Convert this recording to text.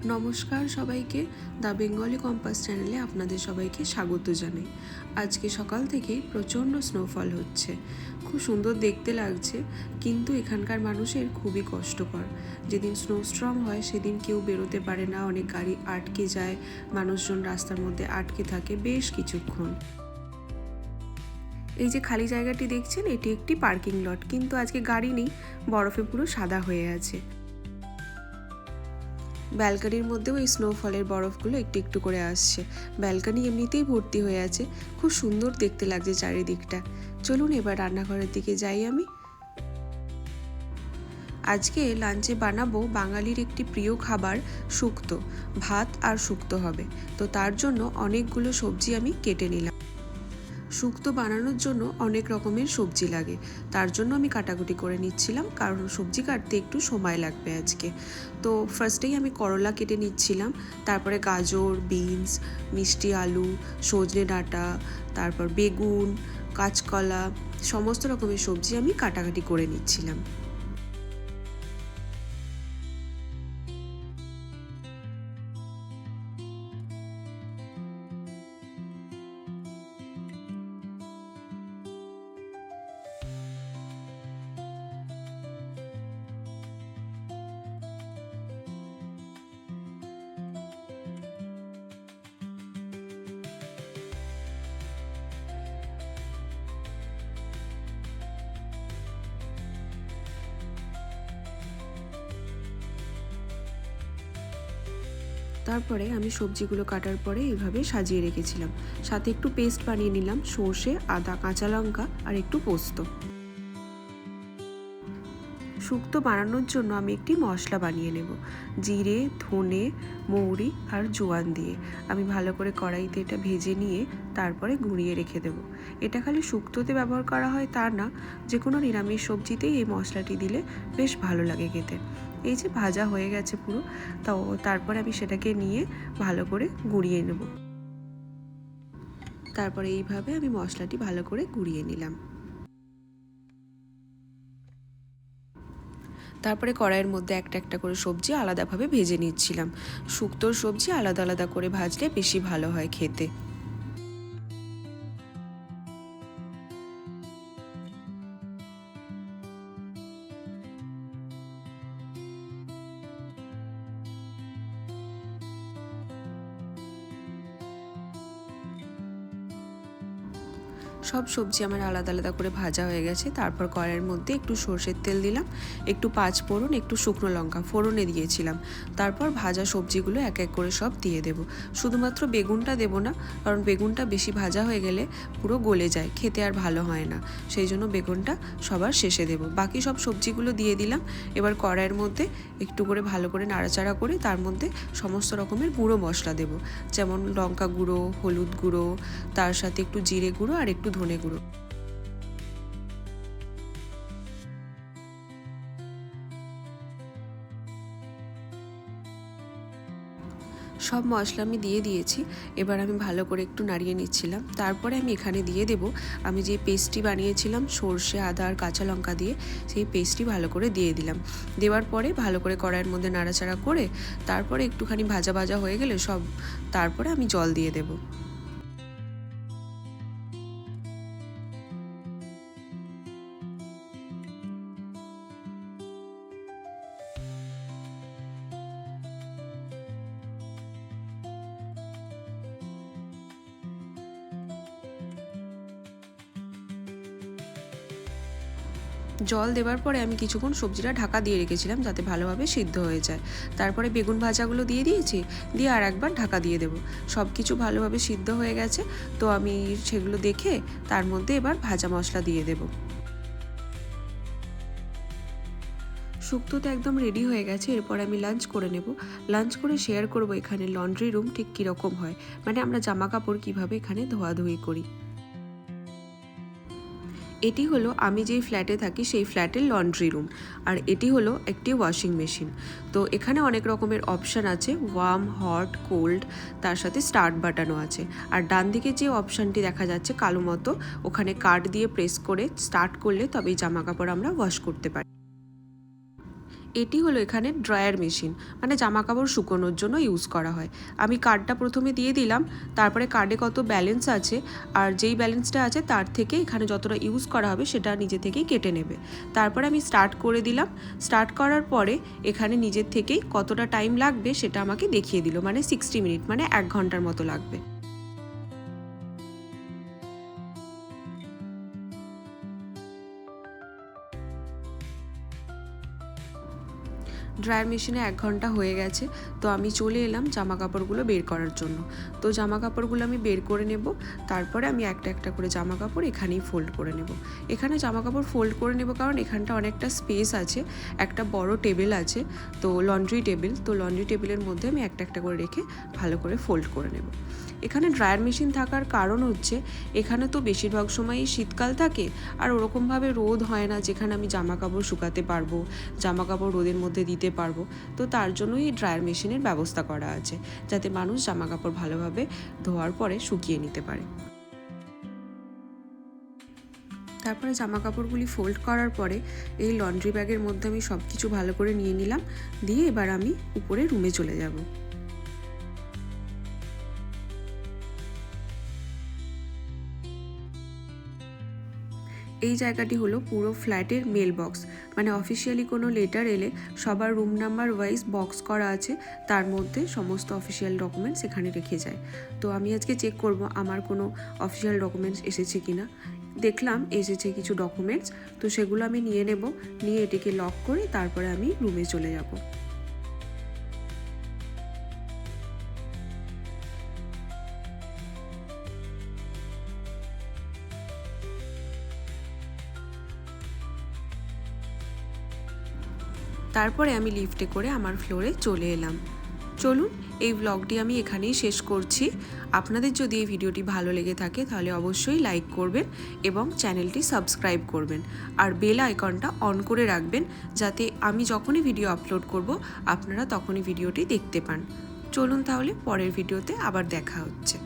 নমস্কার সবাইকে, the Bengali compass চ্যানেলে আপনাদের সবাইকে স্বাগত জানাই। আজকে সকাল থেকেই প্রচণ্ড স্নোফল হচ্ছে, খুব সুন্দর দেখতে লাগছে, কিন্তু এখানকার মানুষের খুবই কষ্টকর। যেদিন স্নোস্টর্ম হয় সেদিন কেউ বেরোতে পারে না, অনেক গাড়ি আটকে যায়, মানুষজন রাস্তার মধ্যে আটকে থাকে বেশ কিছুক্ষণ। এই যে খালি জায়গাটি দেখছেন, এটি একটি পার্কিং লট, কিন্তু আজকে গাড়ি নেই, বরফে পুরো সাদা হয়ে আছে। ব্যালকানির মধ্যেও এই স্নোফলের বরফগুলো একটু একটু করে আসছে। ব্যালকানি এমনিতেই ভর্তি হয়ে আছে, খুব সুন্দর দেখতে লাগছে চারিদিকটা। চলুন এবার রান্নাঘরের দিকে যাই আমি। আজকে লাঞ্চে বানাবো বাঙালির একটি প্রিয় খাবার, শুক্তো। ভাত আর শুক্তো হবে, তো তার জন্য অনেকগুলো সবজি আমি কেটে নিলাম। শুক্তো বানানোর জন্য অনেক রকমের সবজি লাগে, তার জন্য আমি কাটাকুটি করে নিচ্ছিলাম, কারণ সবজি কাটতে একটু সময় লাগবে আজকে। তো ফার্স্টেই আমি করলা কেটে নিচ্ছিলাম, তারপরে গাজর, বিনস, মিষ্টি আলু, সজনে ডাঁটা, তারপর বেগুন, কাঁচকলা, সমস্ত রকমের সবজি আমি কাটাকাটি করে নিচ্ছিলাম। তারপরে আমি সবজিগুলো কাটার পরে এইভাবে সাজিয়ে রেখেছিলাম, সাথে একটু পেস্ট বানিয়ে নিলাম, সর্ষে, আদা, কাঁচা লঙ্কা আর একটু পোস্ত। শুক্তো বানানোর জন্য আমি একটি মশলা বানিয়ে নেব, জিরে, ধনে, মৌরি আর জোয়ান দিয়ে আমি ভালো করে কড়াইতে এটা ভেজে নিয়ে তারপরে গুঁড়িয়ে রেখে দেব। এটা খালি শুক্তোতে ব্যবহার করা হয় তা না, যে কোনো নিরামিষ সবজিতেই এই মশলাটি দিলে বেশ ভালো লাগে খেতে। এই যে ভাজা হয়ে গেছে পুরো, তারপরে আমি সেটাকে নিয়ে ভালো করে গুঁড়িয়ে নেব। তারপরে এইভাবে আমি মশলাটি ভালো করে গুঁড়িয়ে নিলাম। তারপরে কড়াইয়ের মধ্যে একটা একটা করে সবজি আলাদাভাবে ভেজে নিচ্ছিলাম। শুক্তোর সবজি আলাদা আলাদা করে ভাজলে বেশি ভালো হয় খেতে। সব সবজি আমার আলাদা আলাদা করে ভাজা হয়ে গেছে। তারপর কড়াইয়ের মধ্যে একটু সর্ষের তেল দিলাম, একটু পাঁচ ফোড়ন, একটু শুকনো লঙ্কা ফোড়নে দিয়েছিলাম। তারপর ভাজা সবজিগুলো এক এক করে সব দিয়ে দেব। শুধুমাত্র বেগুনটা দেব না, কারণ বেগুনটা বেশি ভাজা হয়ে গেলে পুরো গলে যায়, খেতে আর ভালো হয় না, সেই জন্য বেগুনটা সবার শেষে দেব। বাকি সব সবজিগুলো দিয়ে দিলাম। এবার কড়াইয়ের মধ্যে একটু করে ভালো করে নাড়াচাড়া করে তার মধ্যে সমস্ত রকমের গুঁড়ো মশলা দেব, যেমন লঙ্কা গুঁড়ো, হলুদ গুঁড়ো, তার সাথে একটু জিরে গুঁড়ো আর একটু ধনে গুঁড়ো। সব মশলা আমি দিয়ে দিয়েছি। এবার আমি ভালো করে একটু নাড়িয়ে নিচ্ছিলাম। তারপরে আমি এখানে দিয়ে দেব আমি যে পেস্টটি বানিয়েছিলাম সর্ষে, আদা আর কাঁচা লঙ্কা দিয়ে, সেই পেস্টটি ভালো করে দিয়ে দিলাম। দেওয়ার পরে ভালো করে কড়াইয়ের মধ্যে নাড়াচাড়া করে তারপরে একটুখানি ভাজা ভাজা হয়ে গেলে তারপরে আমি জল দিয়ে দেবো। জল দেওয়ার পরে আমি কিছুক্ষণ সবজিটা ঢাকা দিয়ে রেখেছিলাম যাতে ভালোভাবে সিদ্ধ হয়ে যায়। তারপরে বেগুন ভাজাগুলো দিয়ে দিয়েছি, দিয়ে আর একবার ঢাকা দিয়ে দেবো। সব কিছু ভালোভাবে সিদ্ধ হয়ে গেছে, তো আমি সেগুলো দেখে তার মধ্যে এবার ভাজা মশলা দিয়ে দেবো। শুক্তো তো একদম রেডি হয়ে গেছে, এরপর আমি লাঞ্চ করে নেব। লাঞ্চ করে শেয়ার করব এখানে লন্ড্রি রুম ঠিক কীরকম হয়, মানে আমরা জামা কাপড় কীভাবে এখানে ধোয়াধুয়ি করি। এটি হলো আমি যেই ফ্ল্যাটে থাকি সেই ফ্ল্যাটের লন্ড্রি রুম, আর এটি হলো একটি ওয়াশিং মেশিন। তো এখানে অনেক রকমের অপশান আছে, ওয়ার্ম, হট, কোল্ড, তার সাথে স্টার্ট বাটনও আছে। আর ডান দিকে যে অপশানটি দেখা যাচ্ছে কালো মতো, ওখানে কার্ড দিয়ে প্রেস করে স্টার্ট করলে তবেই জামা কাপড় আমরা ওয়াশ করতে পারি। এটি হলো এখানে ড্রায়ার মেশিন, মানে জামা কাপড় শুকোনোর জন্য ইউজ করা হয়। আমি কার্ডটা প্রথমে দিয়ে দিলাম, তারপরে কার্ডে কত ব্যালেন্স আছে আর যেই ব্যালেন্সটা আছে তার থেকে এখানে যতটা ইউজ করা হবে সেটা নিজে থেকেই কেটে নেবে। তারপরে আমি স্টার্ট করে দিলাম। স্টার্ট করার পরে এখানে নিজের থেকেই কতটা টাইম লাগবে সেটা আমাকে দেখিয়ে দিল, মানে 60 মিনিট, মানে 1 ঘন্টার মতো লাগবে। ড্রায়ার মেশিনে 1 ঘন্টা হয়ে গেছে, তো আমি চলে এলাম জামা কাপড়গুলো বের করার জন্য। তো জামা কাপড়গুলো আমি বের করে নেব, তারপরে আমি একটা একটা করে জামা কাপড় এখানেই ফোল্ড করে নেব। এখানে জামা কাপড় ফোল্ড করে নেব কারণ এখানটা অনেকটা স্পেস আছে, একটা বড় টেবিল আছে, তো লন্ড্রি টেবিল, তো লন্ড্রি টেবিলের মধ্যে আমি একটা একটা করে রেখে ভালো করে ফোল্ড করে নেব। এখানে ড্রায়ার মেশিন থাকার কারণ হচ্ছে এখানে তো বেশিরভাগ সময়ই শীতকাল থাকে আর ওরকমভাবে রোদ হয় না যেখানে আমি জামা কাপড় শুকাতে পারবো, জামা কাপড় রোদের মধ্যে দিতে পারবো। তো তার জন্যই এই ড্রায়ার মেশিনের ব্যবস্থা করা আছে, যাতে মানুষ জামা কাপড় ভালোভাবে ধোয়ার পরে শুকিয়ে নিতে পারে। তারপরে জামা কাপড়গুলি ফোল্ড করার পরে এই লন্ড্রি ব্যাগের মধ্যে আমি সব কিছু ভালো করে নিয়ে নিলাম, দিয়ে এবার আমি উপরে রুমে চলে যাব। এই জায়গাটি হলো পুরো ফ্ল্যাটের মেল বক্স, মানে অফিসিয়ালি কোনো লেটার এলে সবার রুম নাম্বার ওয়াইজ বক্স করা আছে, তার মধ্যে সমস্ত অফিসিয়াল ডকুমেন্টস এখানে রেখে যায়। তো আমি আজকে চেক করব আমার কোনো অফিসিয়াল ডকুমেন্টস এসেছে কিনা। দেখলাম এসেছে কিছু ডকুমেন্টস, তো সেগুলো আমি নিয়ে নেব, নিয়ে এটিকে লক করে তারপরে আমি রুমে চলে যাব। তারপরে আমি লিফটে করে আমার ফ্লোরে চলে এলাম। চলুন এই ব্লগটি আমি এখানেই শেষ করছি। আপনাদের যদি এই ভিডিওটি ভালো লেগে থাকে তাহলে অবশ্যই লাইক করবেন এবং চ্যানেলটি সাবস্ক্রাইব করবেন, আর বেল আইকনটা অন করে রাখবেন যাতে আমি যখনই ভিডিও আপলোড করব আপনারা তখনই ভিডিওটি দেখতে পান। চলুন তাহলে পরের ভিডিওতে আবার দেখা হচ্ছে।